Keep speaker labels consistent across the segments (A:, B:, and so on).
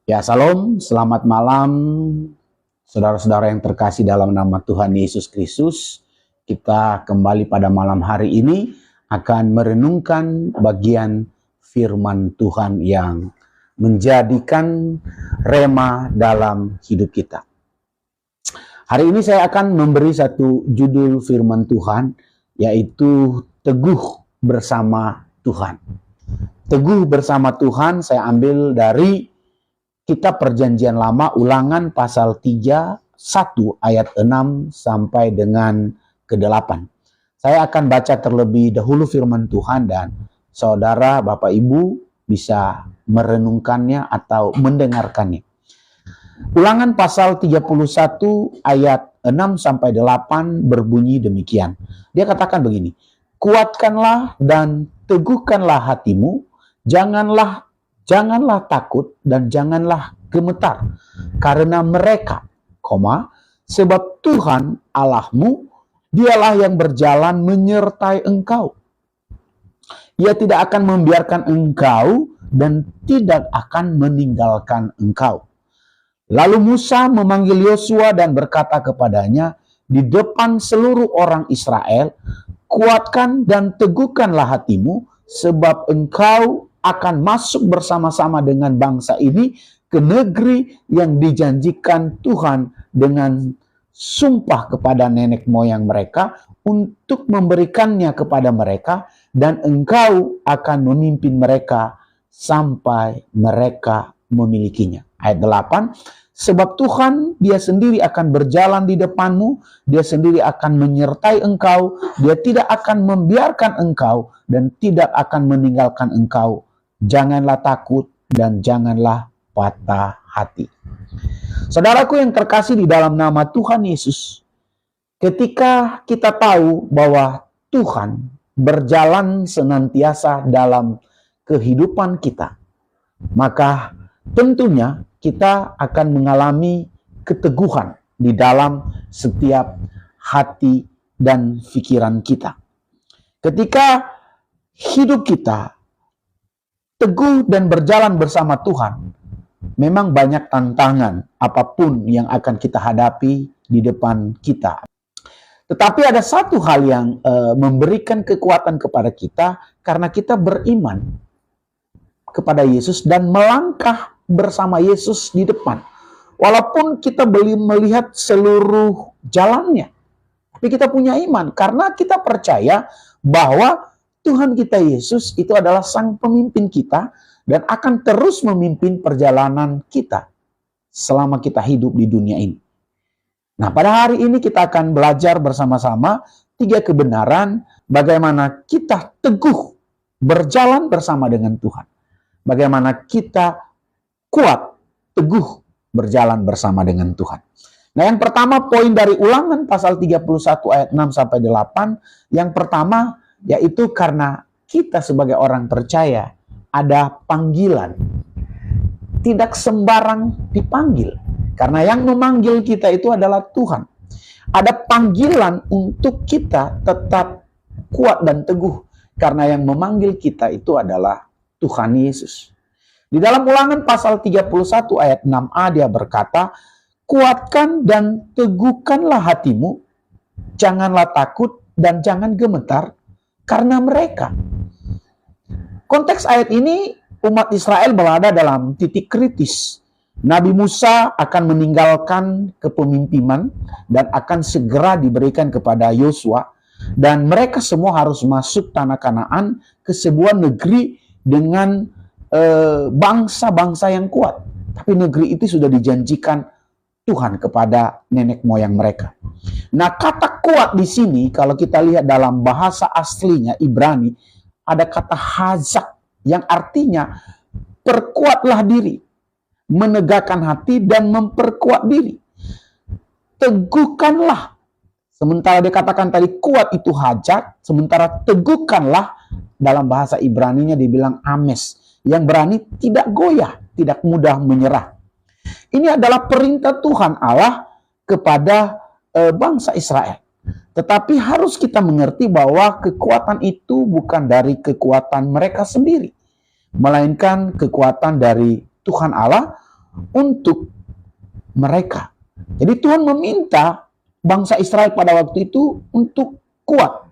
A: Ya, salam, selamat malam, saudara-saudara yang terkasih dalam nama Tuhan Yesus Kristus. Kita kembali pada malam hari ini akan merenungkan bagian firman Tuhan yang menjadikan rema dalam hidup kita. Hari ini saya akan memberi satu judul firman Tuhan, yaitu Teguh Bersama Tuhan. Teguh bersama Tuhan saya ambil dari Kitab Perjanjian Lama, Ulangan pasal 3, 1 ayat 6 sampai dengan ke-8. Saya akan baca terlebih dahulu firman Tuhan dan saudara, Bapak, Ibu bisa merenungkannya atau mendengarkannya. Ulangan pasal 31 ayat 6 sampai 8 berbunyi demikian. Dia katakan begini, "Kuatkanlah dan teguhkanlah hatimu, janganlah takut dan janganlah gemetar karena mereka, sebab Tuhan Allahmu, dialah yang berjalan menyertai engkau. Ia tidak akan membiarkan engkau dan tidak akan meninggalkan engkau." Lalu Musa memanggil Yosua dan berkata kepadanya di depan seluruh orang Israel, "Kuatkan dan teguhkanlah hatimu, sebab engkau akan masuk bersama-sama dengan bangsa ini ke negeri yang dijanjikan Tuhan dengan sumpah kepada nenek moyang mereka untuk memberikannya kepada mereka, dan engkau akan memimpin mereka sampai mereka memilikinya." Ayat 8, "Sebab Tuhan dia sendiri akan berjalan di depanmu, dia sendiri akan menyertai engkau, dia tidak akan membiarkan engkau dan tidak akan meninggalkan engkau. Janganlah takut dan janganlah patah hati." Saudaraku yang terkasih di dalam nama Tuhan Yesus, ketika kita tahu bahwa Tuhan berjalan senantiasa dalam kehidupan kita, maka tentunya kita akan mengalami keteguhan di dalam setiap hati dan pikiran kita. Ketika hidup kita teguh dan berjalan bersama Tuhan, memang banyak tantangan apapun yang akan kita hadapi di depan kita. Tetapi ada satu hal yang memberikan kekuatan kepada kita karena kita beriman kepada Yesus dan melangkah bersama Yesus di depan. Walaupun kita belum melihat seluruh jalannya, tapi kita punya iman karena kita percaya bahwa Tuhan kita Yesus itu adalah sang pemimpin kita dan akan terus memimpin perjalanan kita selama kita hidup di dunia ini. Nah, pada hari ini kita akan belajar bersama-sama 3 kebenaran bagaimana kita teguh berjalan bersama dengan Tuhan. Bagaimana kita kuat, teguh berjalan bersama dengan Tuhan. Nah, yang pertama poin dari Ulangan pasal 31 ayat 6 sampai 8, yang pertama yaitu karena kita sebagai orang percaya ada panggilan. Tidak sembarang dipanggil. Karena yang memanggil kita itu adalah Tuhan. Ada panggilan untuk kita tetap kuat dan teguh. Karena yang memanggil kita itu adalah Tuhan Yesus. Di dalam Ulangan pasal 31 ayat 6a dia berkata, "Kuatkan dan teguhkanlah hatimu, janganlah takut dan jangan gemetar karena mereka." Konteks ayat ini umat Israel berada dalam titik kritis. Nabi Musa akan meninggalkan kepemimpinan dan akan segera diberikan kepada Yosua, dan mereka semua harus masuk tanah Kanaan ke sebuah negeri dengan bangsa-bangsa yang kuat. Tapi negeri itu sudah dijanjikan Tuhan kepada nenek moyang mereka. Nah, kata kuat di sini kalau kita lihat dalam bahasa aslinya Ibrani, ada kata hazak yang artinya perkuatlah diri, menegakkan hati dan memperkuat diri. Teguhkanlah. Sementara dikatakan tadi kuat itu hajat, sementara teguhkanlah dalam bahasa Ibraninya dibilang ames, yang berani tidak goyah, tidak mudah menyerah. Ini adalah perintah Tuhan Allah kepada bangsa Israel. Tetapi harus kita mengerti bahwa kekuatan itu bukan dari kekuatan mereka sendiri, melainkan kekuatan dari Tuhan Allah untuk mereka. Jadi Tuhan meminta bangsa Israel pada waktu itu untuk kuat,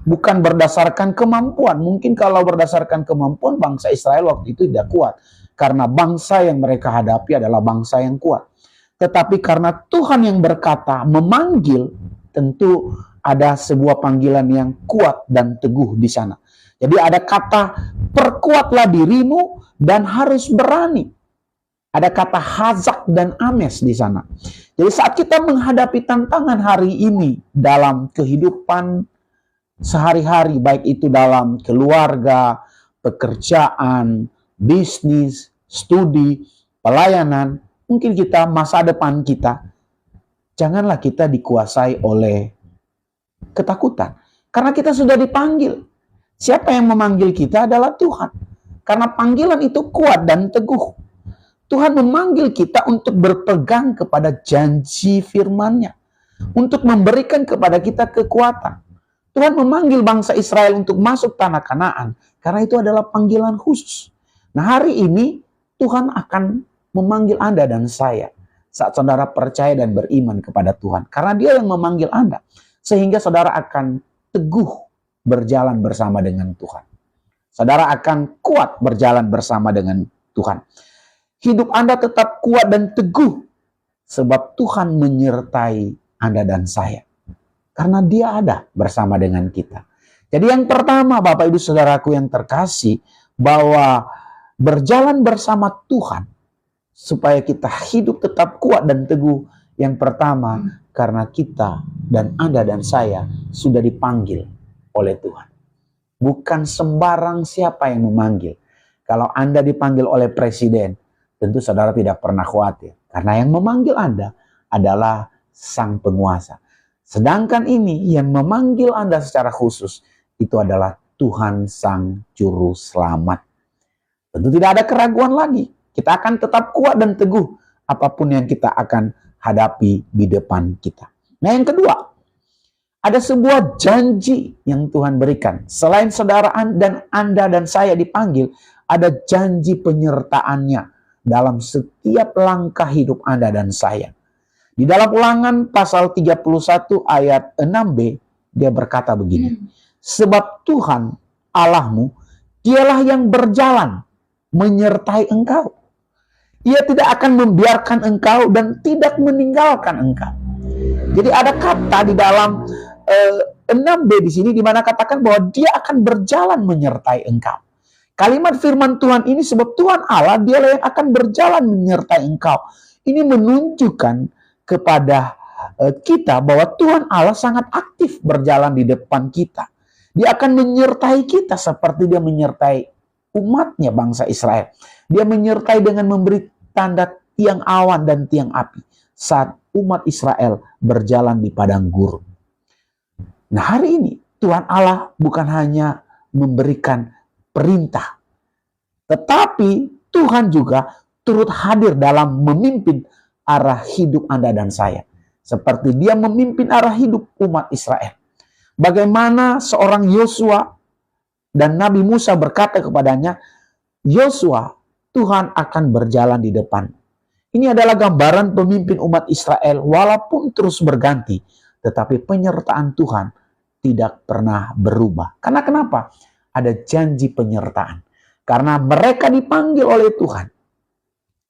A: bukan berdasarkan kemampuan. Mungkin kalau berdasarkan kemampuan, bangsa Israel waktu itu tidak kuat, karena bangsa yang mereka hadapi adalah bangsa yang kuat. Tetapi karena Tuhan yang berkata, memanggil, tentu ada sebuah panggilan yang kuat dan teguh di sana. Jadi ada kata, perkuatlah dirimu dan harus berani. Ada kata hazak dan ames di sana. Jadi saat kita menghadapi tantangan hari ini dalam kehidupan sehari-hari, baik itu dalam keluarga, pekerjaan, bisnis, studi, pelayanan, mungkin kita, masa depan kita, janganlah kita dikuasai oleh ketakutan. Karena kita sudah dipanggil. Siapa yang memanggil kita adalah Tuhan. Karena panggilan itu kuat dan teguh. Tuhan memanggil kita untuk berpegang kepada janji firman-Nya, untuk memberikan kepada kita kekuatan. Tuhan memanggil bangsa Israel untuk masuk tanah Kanaan, karena itu adalah panggilan khusus. Nah, hari ini Tuhan akan memanggil Anda dan saya saat saudara percaya dan beriman kepada Tuhan. Karena Dia yang memanggil Anda, sehingga saudara akan teguh berjalan bersama dengan Tuhan. Saudara akan kuat berjalan bersama dengan Tuhan. Hidup Anda tetap kuat dan teguh, sebab Tuhan menyertai Anda dan saya. Karena Dia ada bersama dengan kita. Jadi yang pertama, Bapak Ibu Saudaraku yang terkasih, bahwa berjalan bersama Tuhan, supaya kita hidup tetap kuat dan teguh. Yang pertama, karena kita dan Anda dan saya sudah dipanggil oleh Tuhan. Bukan sembarang siapa yang memanggil. Kalau Anda dipanggil oleh presiden, tentu saudara tidak pernah khawatir. Karena yang memanggil Anda adalah Sang Penguasa. Sedangkan ini yang memanggil Anda secara khusus, itu adalah Tuhan Sang Juru Selamat. Tentu tidak ada keraguan lagi. Kita akan tetap kuat dan teguh apapun yang kita akan hadapi di depan kita. Nah, yang kedua, ada sebuah janji yang Tuhan berikan. Selain saudara dan Anda dan saya dipanggil, ada janji penyertaannya dalam setiap langkah hidup Anda dan saya. Di dalam Ulangan pasal 31 ayat 6b, dia berkata begini, sebab Tuhan Allahmu, Dialah yang berjalan menyertai engkau. Ia tidak akan membiarkan engkau dan tidak meninggalkan engkau. Jadi ada kata di dalam 6b di sini di mana katakan bahwa Dia akan berjalan menyertai engkau. Kalimat firman Tuhan ini, sebab Tuhan Allah, Dialah yang akan berjalan menyertai engkau. Ini menunjukkan kepada kita bahwa Tuhan Allah sangat aktif berjalan di depan kita. Dia akan menyertai kita seperti Dia menyertai umatnya bangsa Israel. Dia menyertai dengan memberi tanda tiang awan dan tiang api saat umat Israel berjalan di padang gurun. Nah, hari ini Tuhan Allah bukan hanya memberikan perintah, tetapi Tuhan juga turut hadir dalam memimpin arah hidup Anda dan saya. Seperti Dia memimpin arah hidup umat Israel. Bagaimana seorang Yosua dan Nabi Musa berkata kepadanya, Yosua, Tuhan akan berjalan di depan. Ini adalah gambaran pemimpin umat Israel walaupun terus berganti, tetapi penyertaan Tuhan tidak pernah berubah. Karena kenapa? Ada janji penyertaan. Karena mereka dipanggil oleh Tuhan.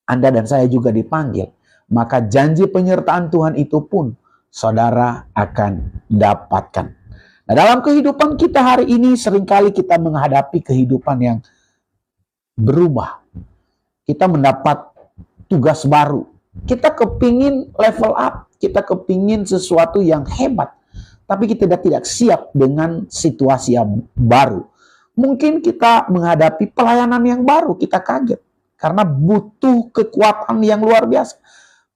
A: Anda dan saya juga dipanggil. Maka janji penyertaan Tuhan itu pun saudara akan dapatkan. Nah, dalam kehidupan kita hari ini seringkali kita menghadapi kehidupan yang berubah. Kita mendapat tugas baru. Kita kepingin level up. Kita kepingin sesuatu yang hebat. Tapi kita tidak siap dengan situasi yang baru. Mungkin kita menghadapi pelayanan yang baru, kita kaget. Karena butuh kekuatan yang luar biasa.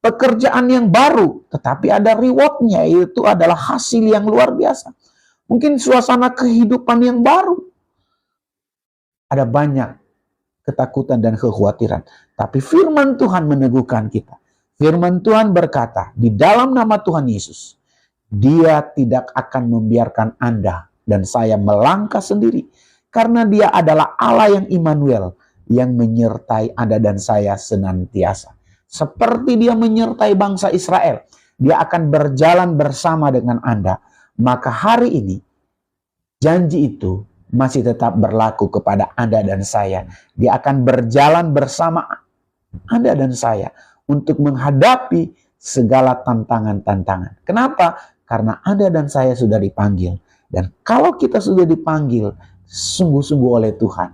A: Pekerjaan yang baru, tetapi ada rewardnya, yaitu adalah hasil yang luar biasa. Mungkin suasana kehidupan yang baru. Ada banyak ketakutan dan kekhawatiran. Tapi firman Tuhan meneguhkan kita. Firman Tuhan berkata, di dalam nama Tuhan Yesus, Dia tidak akan membiarkan Anda dan saya melangkah sendiri. Karena Dia adalah Allah yang Immanuel, yang menyertai Anda dan saya senantiasa. seperti dia menyertai bangsa Israel, dia akan berjalan bersama dengan Anda. Maka hari ini, janji itu masih tetap berlaku kepada Anda dan saya. Dia akan berjalan bersama Anda dan saya untuk menghadapi segala tantangan-tantangan. Kenapa? Karena Anda dan saya sudah dipanggil. Dan kalau kita sudah dipanggil sungguh-sungguh oleh Tuhan,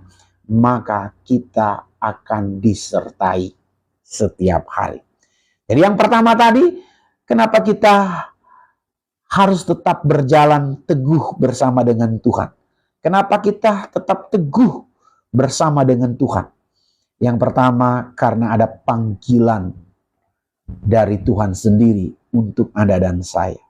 A: maka kita akan disertai setiap hari. Jadi yang pertama tadi, kenapa kita harus tetap berjalan teguh bersama dengan Tuhan? Kenapa kita tetap teguh bersama dengan Tuhan? Yang pertama, karena ada panggilan dari Tuhan sendiri untuk Anda dan saya.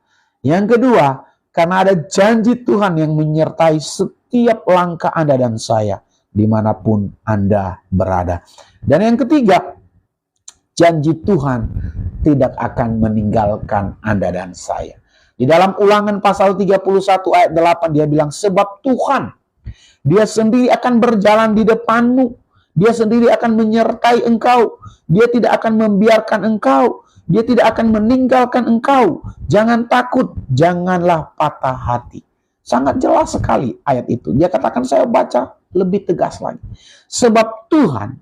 A: Yang kedua, karena ada janji Tuhan yang menyertai setiap langkah Anda dan saya, dimanapun Anda berada. Dan yang ketiga, janji Tuhan tidak akan meninggalkan Anda dan saya. Di dalam Ulangan pasal 31 ayat 8 dia bilang, sebab Tuhan, dia sendiri akan berjalan di depanmu. Dia sendiri akan menyertai engkau. Dia tidak akan membiarkan engkau. Dia tidak akan meninggalkan engkau. Jangan takut, janganlah patah hati. Sangat jelas sekali ayat itu. Dia katakan, saya baca lebih tegas lagi. Sebab Tuhan,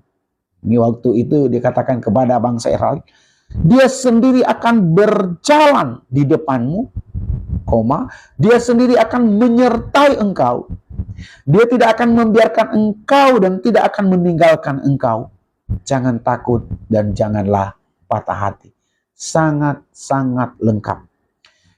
A: ini waktu itu dikatakan kepada bangsa Israel, dia sendiri akan berjalan di depanmu, dia sendiri akan menyertai engkau. Dia tidak akan membiarkan engkau dan tidak akan meninggalkan engkau. Jangan takut dan janganlah patah hati. Sangat-sangat lengkap.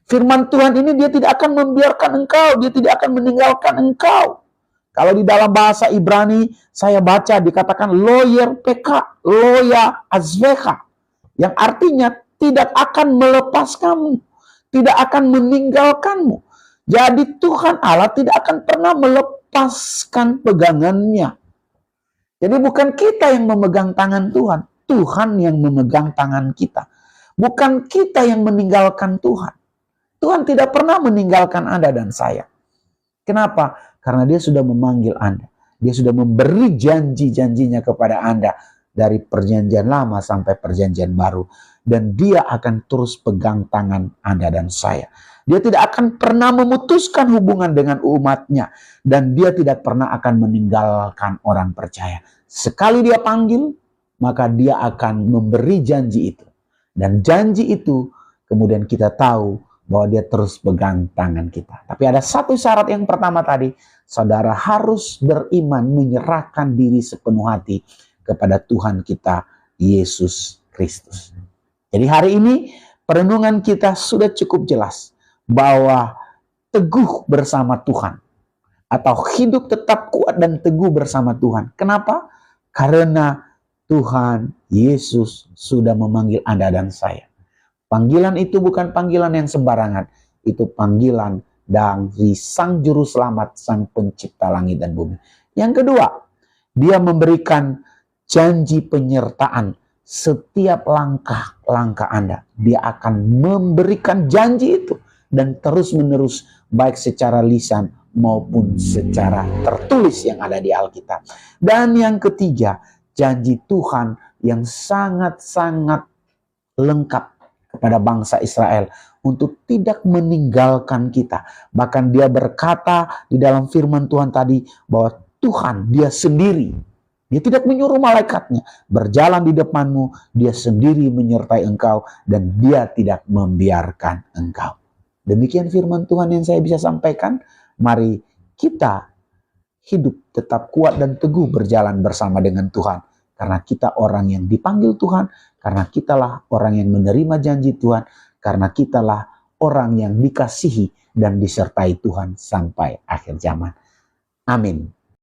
A: Firman Tuhan ini dia tidak akan membiarkan engkau, dia tidak akan meninggalkan engkau. Kalau di dalam bahasa Ibrani saya baca dikatakan loyer peka, loya azveka, yang artinya tidak akan melepas kamu, tidak akan meninggalkanmu. Jadi Tuhan Allah tidak akan pernah melepaskan pegangannya. Jadi bukan kita yang memegang tangan Tuhan, Tuhan yang memegang tangan kita. Bukan kita yang meninggalkan Tuhan. Tuhan tidak pernah meninggalkan Anda dan saya. Kenapa? Karena dia sudah memanggil Anda. Dia sudah memberi janji-janjinya kepada Anda dari perjanjian lama sampai perjanjian baru. Dan dia akan terus pegang tangan Anda dan saya. Dia tidak akan pernah memutuskan hubungan dengan umatnya. Dan dia tidak pernah akan meninggalkan orang percaya. Sekali dia panggil, maka dia akan memberi janji itu. Dan janji itu kemudian kita tahu bahwa dia terus pegang tangan kita. Tapi ada satu syarat yang pertama tadi. Saudara harus beriman, menyerahkan diri sepenuh hati kepada Tuhan kita, Yesus Kristus. Jadi hari ini perenungan kita sudah cukup jelas bahwa teguh bersama Tuhan atau hidup tetap kuat dan teguh bersama Tuhan. Kenapa? Karena Tuhan Yesus sudah memanggil Anda dan saya. Panggilan itu bukan panggilan yang sembarangan. Itu panggilan dari Sang Juru Selamat, Sang Pencipta langit dan bumi. Yang kedua, dia memberikan janji penyertaan setiap langkah-langkah Anda. Dia akan memberikan janji itu. Dan terus-menerus baik secara lisan maupun secara tertulis yang ada di Alkitab. Dan yang ketiga, janji Tuhan yang sangat-sangat lengkap kepada bangsa Israel untuk tidak meninggalkan kita. Bahkan dia berkata di dalam firman Tuhan tadi bahwa Tuhan dia sendiri, dia tidak menyuruh malaikatnya berjalan di depanmu, dia sendiri menyertai engkau dan dia tidak membiarkan engkau. Demikian firman Tuhan yang saya bisa sampaikan. Mari kita hidup tetap kuat dan teguh berjalan bersama dengan Tuhan. Karena kita orang yang dipanggil Tuhan. Karena kitalah orang yang menerima janji Tuhan. Karena kitalah orang yang dikasihi dan disertai Tuhan sampai akhir zaman. Amin.